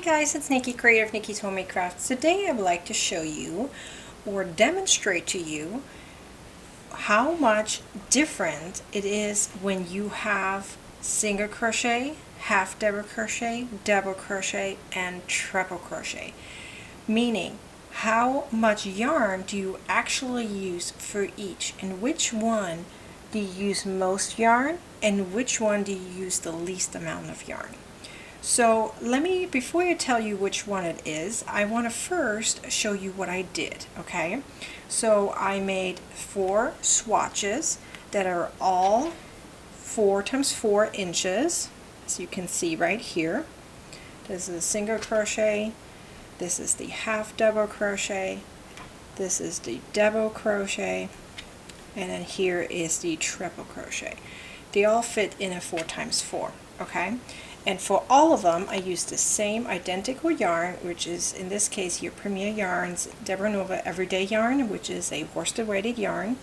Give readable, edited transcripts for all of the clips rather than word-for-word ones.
guys, it's Nikki, creator of Nikki's Homemade Crafts. Today I would like to show you or demonstrate to you how much different it is when you have single crochet, half double crochet, and treble crochet. Meaning, how much yarn do you actually use for each, and which one do you use most yarn, and which one do you use the least amount of yarn. So before I tell you which one it is, I want to first show you what I did, okay? So I made 4 swatches that are all 4 times 4 inches, as you can see right here. This is a single crochet, this is the half double crochet, this is the double crochet, and then here is the treble crochet. They all fit in a 4 times 4, okay? And for all of them, I used the same identical yarn, which is in this case here Premier Yarns Deborah Nova Everyday Yarn, which is a worsted weighted yarn.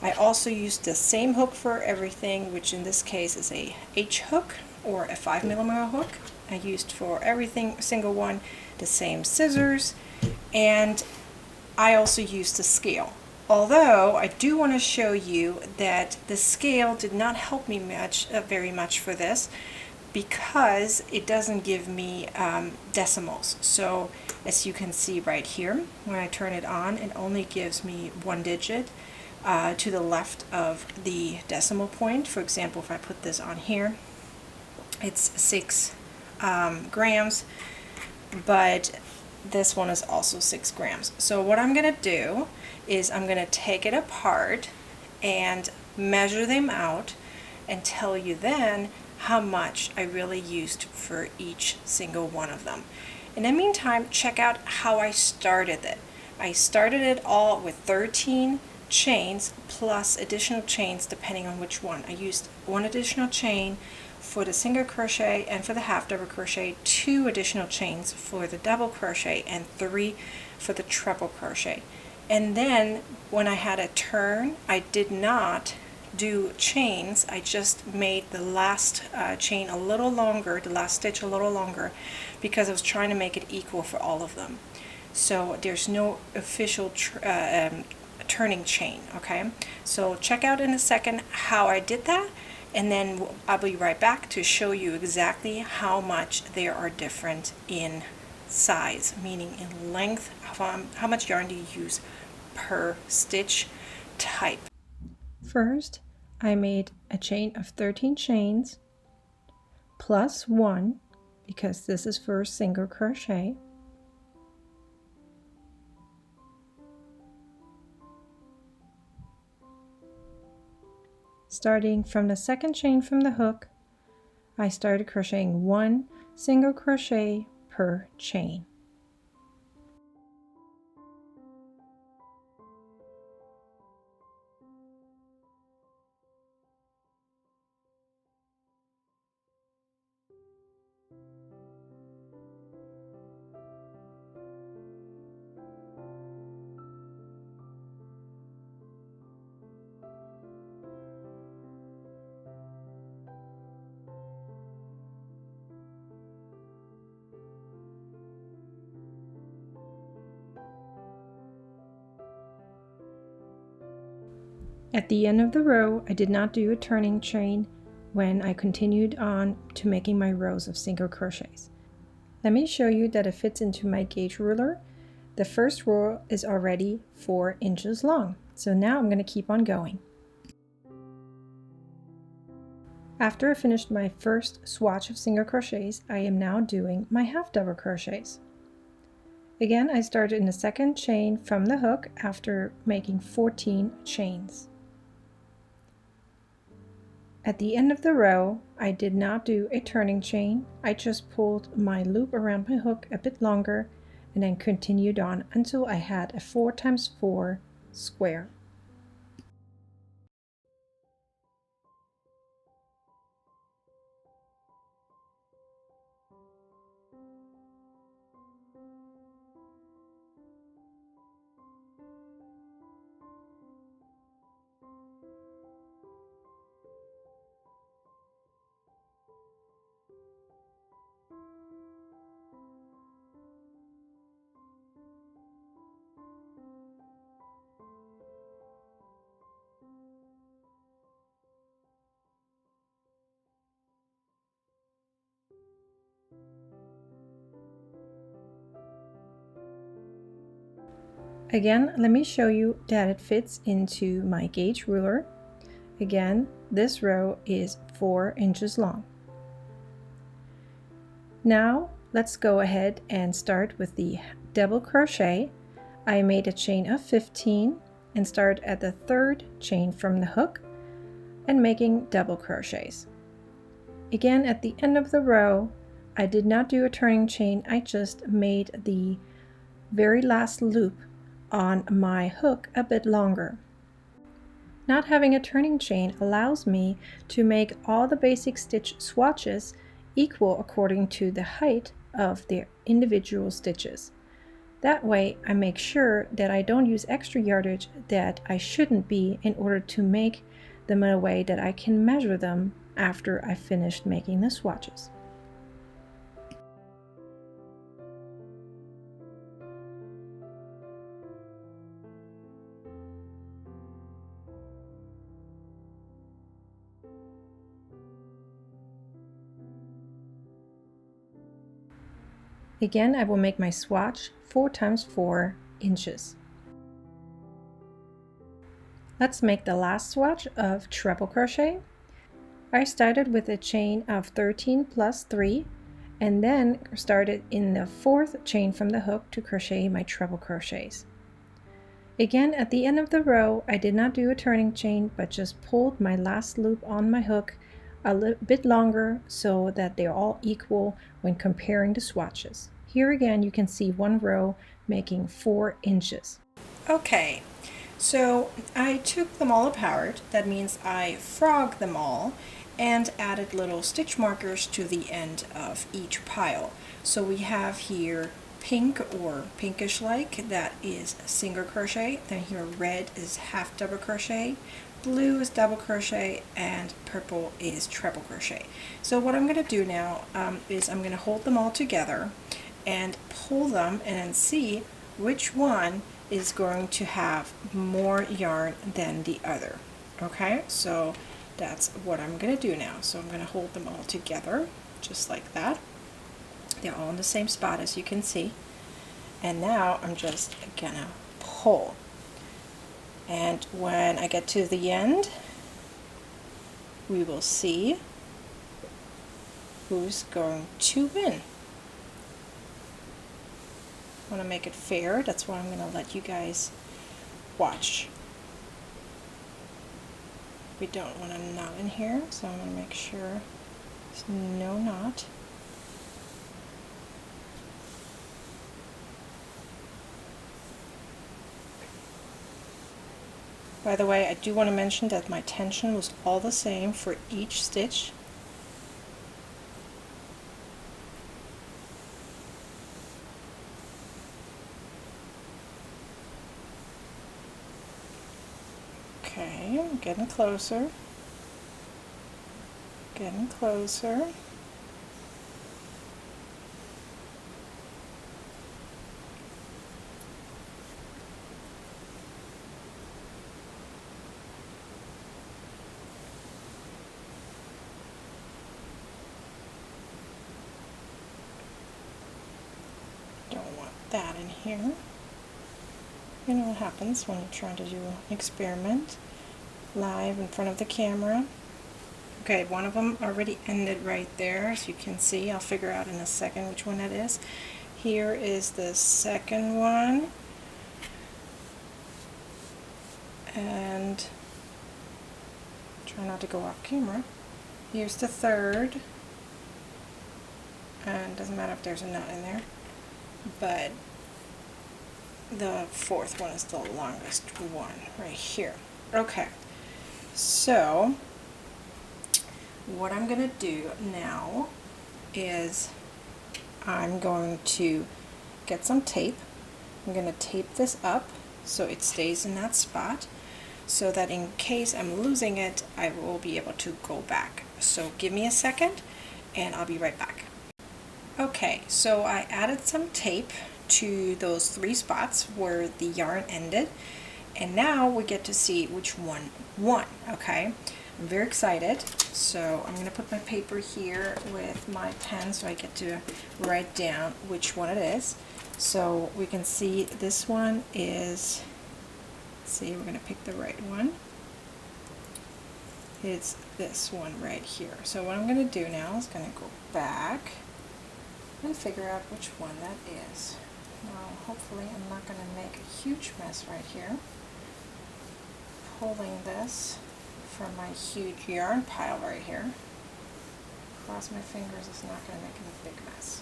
I also used the same hook for everything, which in this case is a H hook or a 5mm hook. I used for everything, single one, the same scissors, and I also used the scale. Although I do want to show you that the scale did not help me very much for this, because it doesn't give me decimals. So as you can see right here, when I turn it on, it only gives me 1 digit to the left of the decimal point. For example, if I put this on here, it's 6 grams, but this one is also 6 grams. So what I'm going to do is I'm going to take it apart and measure them out and tell you then how much I really used for each single one of them. In the meantime, check out how I started it. I started it all with 13 chains plus additional chains depending on which one. I used 1 additional chain for the single crochet and for the half double crochet, 2 additional chains for the double crochet, and 3 for the treble crochet. And then when I had a turn, I did not do chains. I just made the last chain a little longer, the last stitch a little longer, because I was trying to make it equal for all of them. So there's no official turning chain, okay? So check out in a second how I did that, and then I'll be right back to show you exactly how much they are different in size, meaning in length, how much yarn do you use per stitch type. First, I made a chain of 13 chains plus 1, because this is for single crochet. Starting from the second chain from the hook, I started crocheting 1 single crochet per chain. At the end of the row, I did not do a turning chain when I continued on to making my rows of single crochets. Let me show you that it fits into my gauge ruler. The first row is already 4 inches long. So now I'm going to keep on going. After I finished my first swatch of single crochets, I am now doing my half double crochets. Again, I started in the second chain from the hook after making 14 chains. At the end of the row, I did not do a turning chain. I just pulled my loop around my hook a bit longer and then continued on until I had a 4 times 4 square. Again, let me show you that it fits into my gauge ruler. Again, this row is 4 inches long. Now let's go ahead and start with the double crochet. I made a chain of 15 and start at the 3rd chain from the hook and making double crochets. Again, at the end of the row, I did not do a turning chain, I just made the very last loop on my hook a bit longer. Not having a turning chain allows me to make all the basic stitch swatches equal according to the height of the individual stitches. That way I make sure that I don't use extra yardage that I shouldn't be in order to make them in a way that I can measure them after I finished making the swatches. Again, I will make my swatch 4 times 4 inches. Let's make the last swatch of treble crochet. I started with a chain of 13 plus 3 and then started in the 4th chain from the hook to crochet my treble crochets. Again, at the end of the row, I did not do a turning chain but just pulled my last loop on my hook a little bit longer so that they're all equal when comparing the swatches. Here again you can see one row making 4 inches. Okay, so I took them all apart. That means I frogged them all and added little stitch markers to the end of each pile. So we have here pink or pinkish like, that is single crochet. Then here red is half double crochet, blue is double crochet, and purple is treble crochet. So what I'm going to do now is I'm going to hold them all together and pull them and see which one is going to have more yarn than the other. Okay, so that's what I'm going to do now. So I'm going to hold them all together just like that. They're all in the same spot, as you can see. And now I'm just gonna pull. And when I get to the end, we will see who's going to win. I want to make it fair, that's why I'm going to let you guys watch. We don't want a knot in here, so I'm going to make sure there's no knot. By the way, I do want to mention that my tension was all the same for each stitch. Okay, I'm getting closer. Getting closer. Don't want that in here. You know what happens when you're trying to do an experiment live in front of the camera. Okay, one of them already ended right there, as you can see. I'll figure out in a second which one that is. Here is the second one. And try not to go off camera. Here's the third. And it doesn't matter if there's a knot in there. But the fourth one is the longest one right here. Okay, so what I'm going to do now is I'm going to get some tape. I'm going to tape this up so it stays in that spot, so that in case I'm losing it, I will be able to go back. So give me a second and I'll be right back. Okay, so I added some tape to those 3 spots where the yarn ended, and now we get to see which one won. Okay, I'm very excited. So I'm going to put my paper here with my pen so I get to write down which one it is. So we can see this one is, let's see, we're going to pick the right one. It's this one right here. So what I'm going to do now is going to go back and figure out which one that is. Now hopefully I'm not going to make a huge mess right here. Pulling this from my huge yarn pile right here. Cross my fingers, it's not going to make a big mess.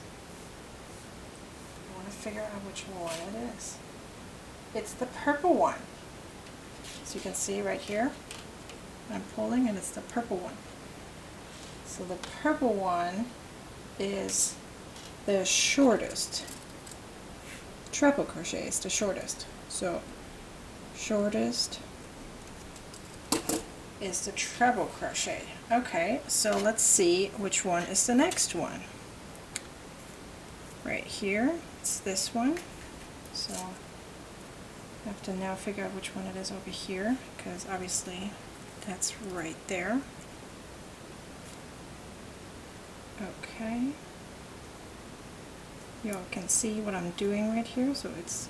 I want to figure out which one it is. It's the purple one. So you can see right here, I'm pulling and it's the purple one. So the purple one is the shortest. Treble crochet is the shortest. So shortest is the treble crochet. Okay, so let's see which one is the next one. Right here, it's this one. So I have to now figure out which one it is over here, because obviously that's right there. Okay. You all can see what I'm doing right here, so it's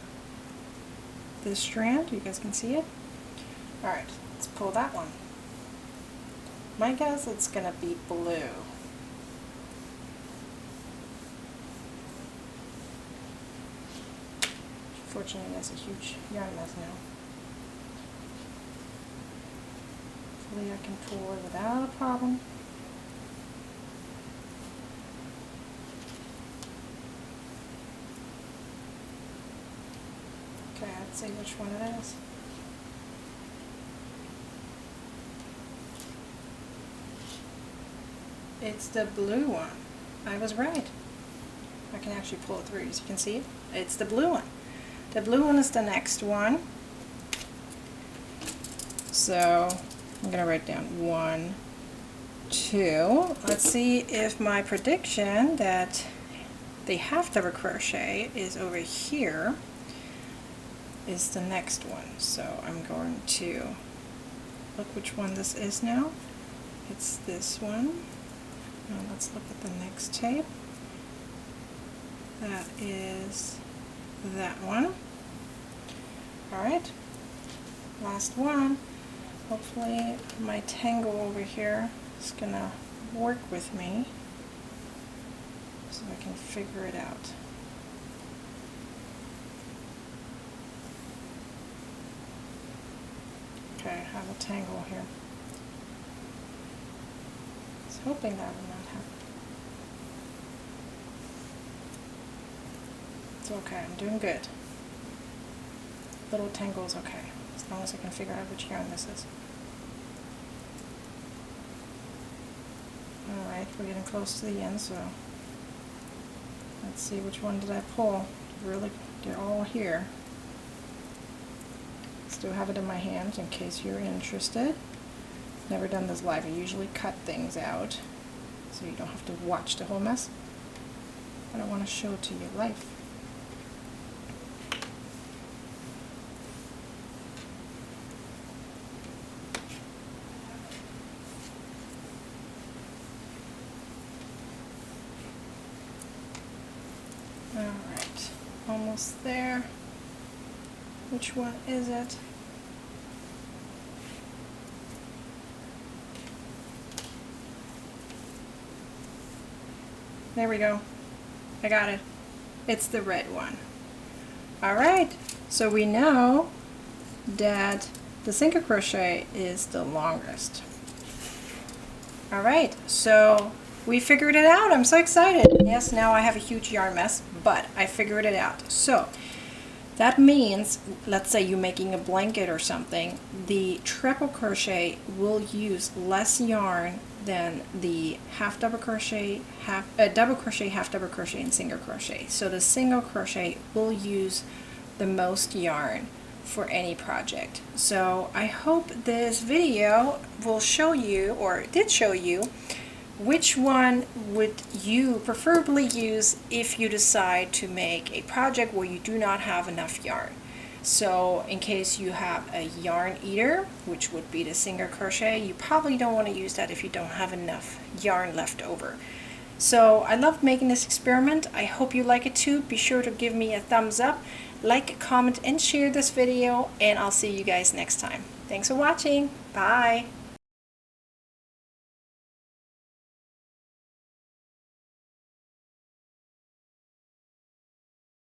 this strand, you guys can see it? Alright, let's pull that one. My guess it's going to be blue. Fortunately, that's a huge yarn mess now. Hopefully I can pull it without a problem. Okay, let's see which one it is. It's the blue one. I was right. I can actually pull it through, as you can see it. It's the blue one. The blue one is the next one. So I'm going to write down 1, 2. Let's see if my prediction that the half double crochet is over here is the next one. So I'm going to look which one this is now. It's this one. Now let's look at the next tape. That is that one. Alright, last one. Hopefully my tangle over here is gonna work with me so I can figure it out. Okay, I have a tangle here. I was hoping that would not happen. It's okay, I'm doing good. Little tangle is okay, as long as I can figure out which yarn this is. Alright, we're getting close to the end, so let's see which one did I pull. Really, they're all here. Still have it in my hands in case you're interested. Never done this live. I usually cut things out so you don't have to watch the whole mess. But I want to show it to you live. Alright, almost there. Which one is it? There we go. I got it. It's the red one. Alright, so we know that the single crochet is the longest. Alright, so we figured it out. I'm so excited. Yes, now I have a huge yarn mess, but I figured it out. So that means, let's say you're making a blanket or something, the treble crochet will use less yarn than the half double crochet, double crochet, half double crochet, and single crochet. So the single crochet will use the most yarn for any project. So I hope this video will show you, or did show you, which one would you preferably use if you decide to make a project where you do not have enough yarn. So in case you have a yarn eater, which would be the single crochet, you probably don't want to use that if you don't have enough yarn left over. So I love making this experiment. I hope you like it too. Be sure to give me a thumbs up, like, comment, and share this video, and I'll see you guys next time. Thanks for watching. Bye.